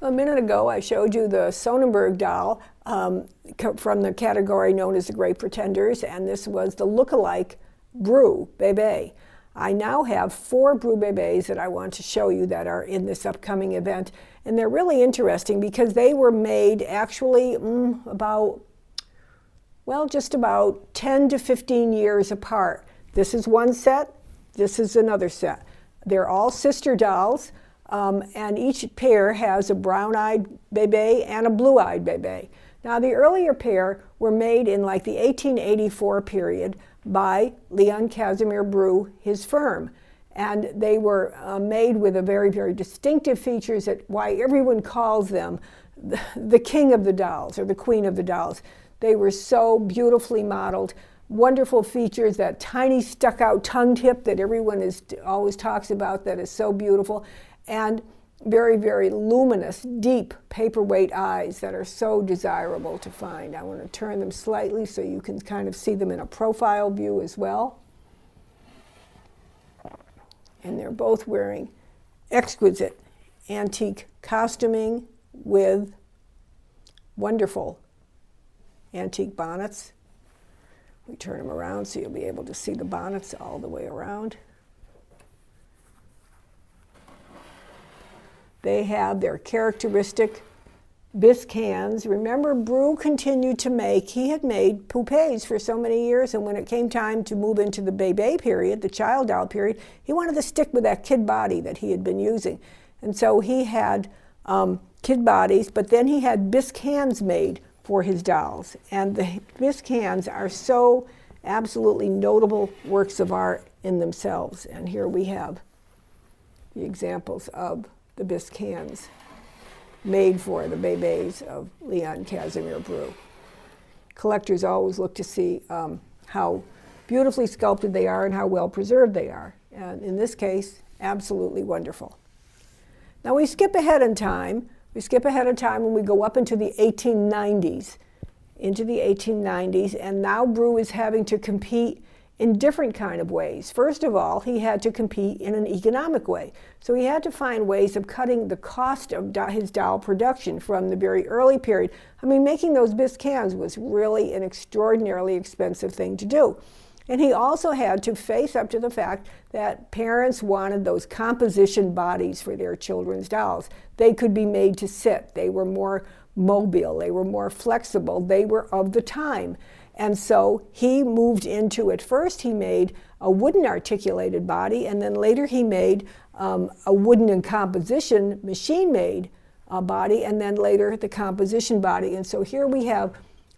A minute ago, I showed you the Sonnenberg doll from the category known as the Great Pretenders, and this was the look-alike Bru Bebe. I now have 4 Bru Bebes that I want to show you that are in this upcoming event, and they're really interesting because they were made actually just about 10 to 15 years apart. This is one set, this is another set. They're all sister dolls. And each pair has a brown-eyed bebe and a blue-eyed bebe. Now, the earlier pair were made in like the 1884 period by Leon Casimir Bru, his firm. And they were made with a very, very distinctive features that why everyone calls them the king of the dolls or the queen of the dolls. They were so beautifully modeled. Wonderful features, that tiny stuck-out tongue tip that everyone always talks about that is so beautiful. And very, very luminous, deep paperweight eyes that are so desirable to find. I want to turn them slightly so you can kind of see them in a profile view as well. And they're both wearing exquisite antique costuming with wonderful antique bonnets. We turn them around so you'll be able to see the bonnets all the way around. They have their characteristic bisque hands. Remember, Bru continued to make, he had made poupées for so many years, and when it came time to move into the bebe period, the child doll period, he wanted to stick with that kid body that he had been using. And so he had kid bodies, but then he had bisque hands made for his dolls. And the bisque hands are so absolutely notable works of art in themselves. And here we have the examples of the bisque hands made for the bebes of Leon Casimir Bru. Collectors always look to see how beautifully sculpted they are and how well preserved they are. And in this case, absolutely wonderful. Now we skip ahead in time. We skip ahead in time when we go up into the 1890s. And now Bru is having to compete in different kind of ways. First of all, he had to compete in an economic way. So he had to find ways of cutting the cost of his doll production from the very early period. I mean, making those bisque hands was really an extraordinarily expensive thing to do. And he also had to face up to the fact that parents wanted those composition bodies for their children's dolls. They could be made to sit. They were more mobile. They were more flexible. They were of the time. And so he moved into, at first he made a wooden articulated body, and then later he made a wooden and composition machine-made body, and then later the composition body. And so here we have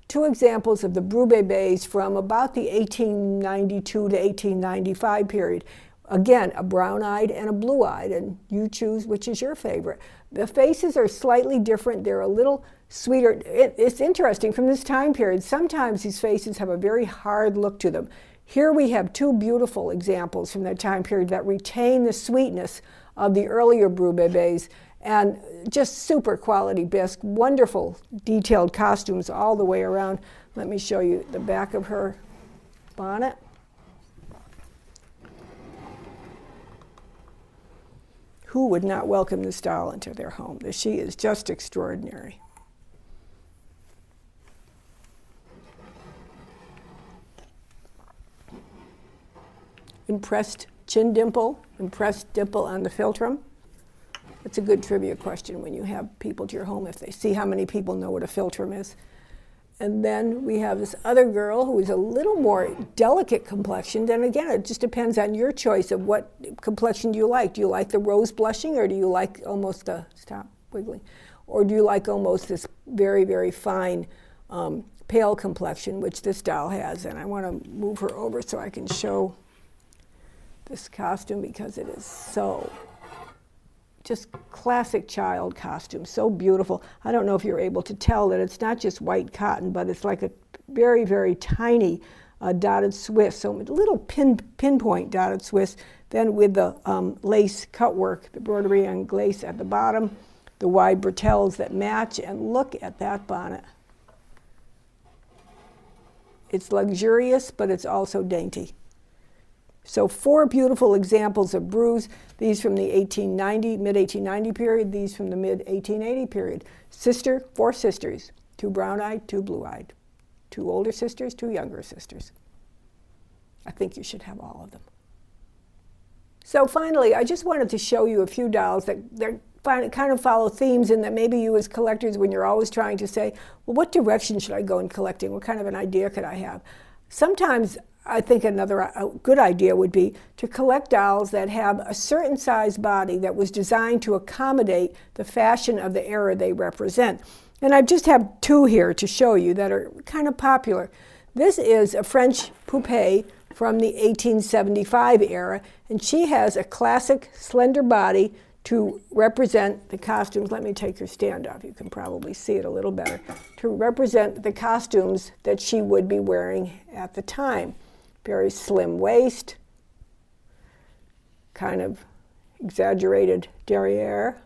2 examples of the Bru Bebes from about the 1892 to 1895 period. Again, a brown-eyed and a blue-eyed, and you choose which is your favorite. The faces are slightly different. They're a little sweeter. It's interesting, from this time period, sometimes these faces have a very hard look to them. Here we have 2 beautiful examples from that time period that retain the sweetness of the earlier Bru Bebes, and just super quality bisque, wonderful detailed costumes all the way around. Let me show you the back of her bonnet. Who would not welcome this doll into their home? She is just extraordinary. Impressed chin dimple, impressed dimple on the philtrum. That's a good trivia question when you have people to your home, if they see how many people know what a philtrum is. And then we have this other girl who is a little more delicate complexioned. And again, it just depends on your choice of what complexion do you like. Do you like the rose blushing, or do you like almost a, stop wiggling, or do you like almost this very, very fine pale complexion, which this doll has. And I want to move her over so I can show this costume because it is so just classic child costume, so beautiful. I don't know if you're able to tell that it's not just white cotton, but it's like a very, very tiny dotted Swiss, so a little pinpoint dotted Swiss, then with the lace cutwork, the broderie and glace at the bottom, the wide bretelles that match, and look at that bonnet. It's luxurious, but it's also dainty. So 4 beautiful examples of brews, these from the mid-1890 period, these from the mid-1880 period. 4 sisters, 2 brown-eyed, 2 blue-eyed, 2 older sisters, 2 younger sisters. I think you should have all of them. So finally, I just wanted to show you a few dolls that kind of follow themes, and that maybe you as collectors, when you're always trying to say, well, what direction should I go in collecting? What kind of an idea could I have? Sometimes I think a good idea would be to collect dolls that have a certain size body that was designed to accommodate the fashion of the era they represent. And I just have 2 here to show you that are kind of popular. This is a French poupée from the 1875 era, and she has a classic slender body to represent the costumes. Let me take your stand off. You can probably see it a little better. To represent the costumes that she would be wearing at the time. Very slim waist, kind of exaggerated derriere.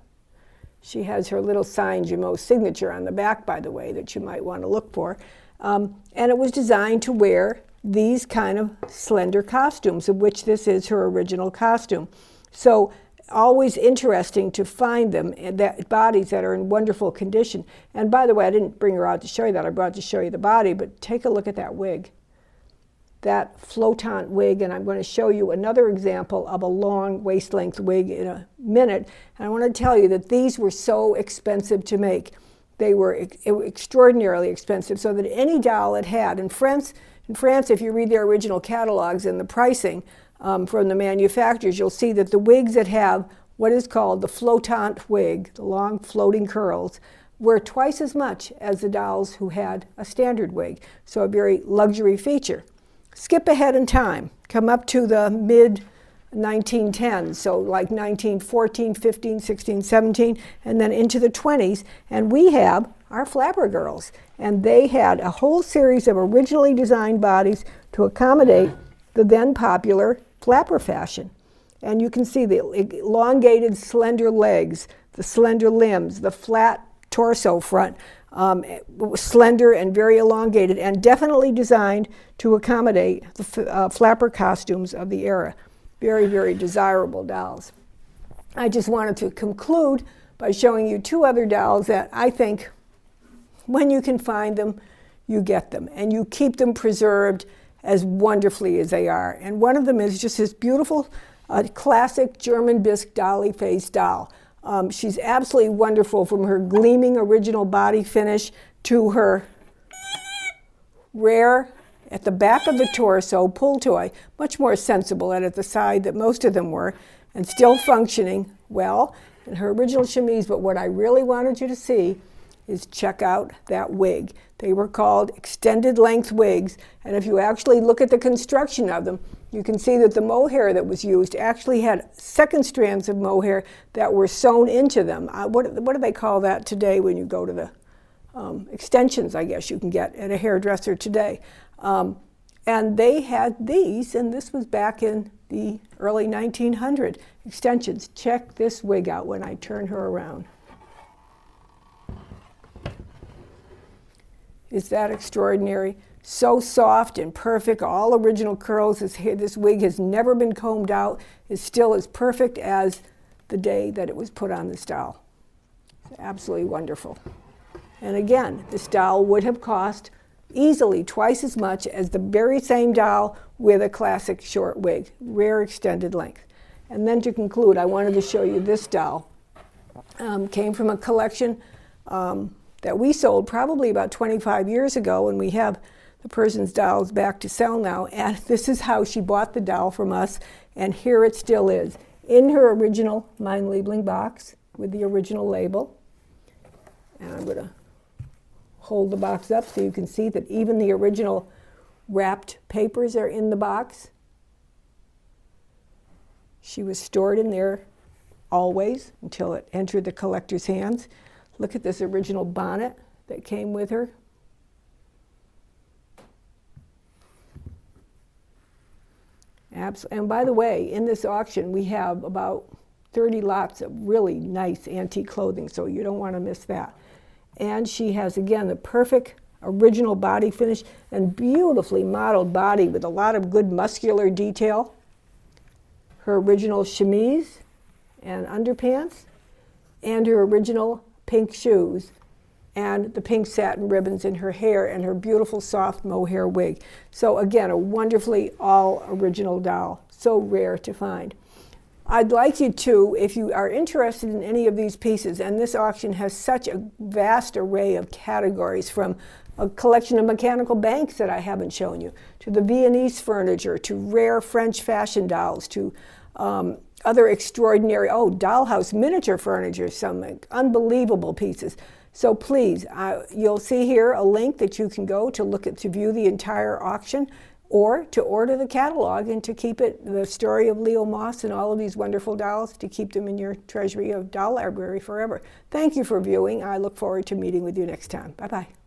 She has her little Saint-Germain signature on the back, by the way, that you might want to look for. And it was designed to wear these kind of slender costumes, of which this is her original costume. So always interesting to find them, and bodies that are in wonderful condition. And by the way, I didn't bring her out to show you that. I brought to show you the body, but take a look at that wig. That flottant wig, and I'm going to show you another example of a long waist-length wig in a minute. And I want to tell you that these were so expensive to make. They were extraordinarily expensive, so that any doll it had, in France, if you read their original catalogs and the pricing from the manufacturers, you'll see that the wigs that have what is called the flottant wig, the long floating curls, were twice as much as the dolls who had a standard wig. So a very luxury feature. Skip ahead in time, come up to the mid-1910s, so like 1914, 15, 16, 17, and then into the 20s, and we have our flapper girls. And they had a whole series of originally designed bodies to accommodate the then popular flapper fashion. And you can see the elongated, slender legs, the slender limbs, the flat torso front, slender and very elongated, and definitely designed to accommodate the flapper costumes of the era. Very, very desirable dolls. I just wanted to conclude by showing you 2 other dolls that I think when you can find them, you get them, and you keep them preserved as wonderfully as they are. And one of them is just this beautiful classic German bisque dolly face doll. She's absolutely wonderful, from her gleaming original body finish to her rare, at the back of the torso, pull toy, much more sensible and at the side that most of them were, and still functioning well, and her original chemise. But what I really wanted you to see is check out that wig. They were called extended length wigs, and if you actually look at the construction of them, you can see that the mohair that was used actually had second strands of mohair that were sewn into them. What do they call that today when you go to the extensions, I guess you can get at a hairdresser today. And they had these, and this was back in the early 1900 extensions. Check this wig out when I turn her around. Is that extraordinary? So soft and perfect, all original curls. This wig has never been combed out. It's still as perfect as the day that it was put on this doll. It's absolutely wonderful. And again, this doll would have cost easily twice as much as the very same doll with a classic short wig, rare extended length. And then to conclude, I wanted to show you this doll. Came from a collection that we sold probably about 25 years ago, and we have the person's dolls back to sell now. And this is how she bought the doll from us, and here it still is, in her original Mein Liebling box with the original label. And I'm going to hold the box up so you can see that even the original wrapped papers are in the box. She was stored in there always until it entered the collector's hands. Look at this original bonnet that came with her. And by the way, in this auction we have about 30 lots of really nice antique clothing, so you don't want to miss that. And she has, again, the perfect original body finish and beautifully modeled body with a lot of good muscular detail. her original chemise and underpants, and her original pink shoes, and the pink satin ribbons in her hair, and her beautiful soft mohair wig. So again, a wonderfully all original doll, so rare to find. I'd like you to, if you are interested in any of these pieces, and this auction has such a vast array of categories, from a collection of mechanical banks that I haven't shown you, to the Viennese furniture, to rare French fashion dolls, to other extraordinary, dollhouse miniature furniture, some unbelievable pieces. So please, you'll see here a link that you can go to view the entire auction, or to order the catalog and to keep it, the story of Leo Moss and all of these wonderful dolls, to keep them in your treasury of doll library forever. Thank you for viewing. I look forward to meeting with you next time. Bye-bye.